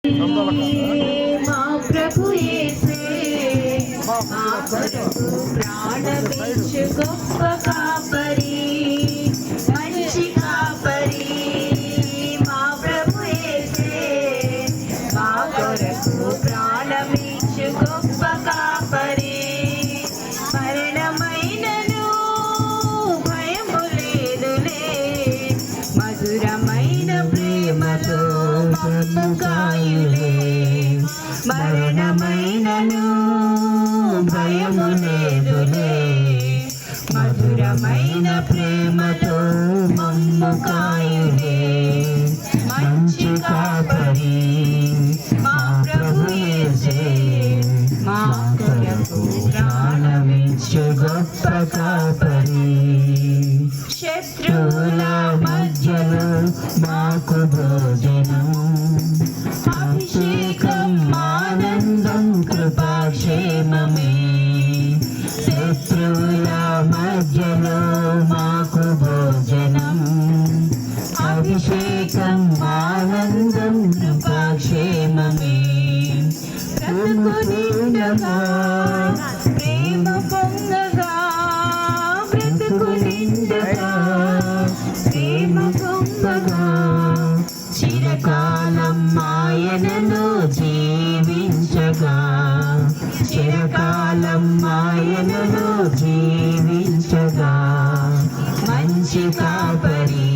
మా ప్రభు యేసే మా కొరకు ప్రాణమిచ్చు గొప్ప కాపరి, మంచి కాపరి. మా ప్రభు యేసే మా కొరకు ప్రాణమిచ్చు గొప్ప కాపరి. మరణమైనను భయము లేదులే, మధురమైన ప్రేమతో మమ్ము కాయులే. మరణమైనను భయము లేదులే, మధురమైన ప్రేమతో మమ్ము కాయులే. మంచి కాపరి మా ప్రభు యేసే మా కొరకు ప్రాణమిచ్చు గొప్ప కాపరి. శత్రువుల మధ్యలో మాకు భోజనం, అభిషేకం ఆనందం కృపాక్షేమమే. శత్రువుల మధ్యలో మాకు భోజనం, అభిషేకం ఆనందం కృపాక్షేమమే. బ్రతుకునిండగా ప్రేమ పొంగగా, బ్రతుకునిండగా ప్రేమ పొంగగా, చిరకాలం ఆయనలో జీవించగా, చిరకాలం ఆయనలో జీవించగా. మంచి కాపరి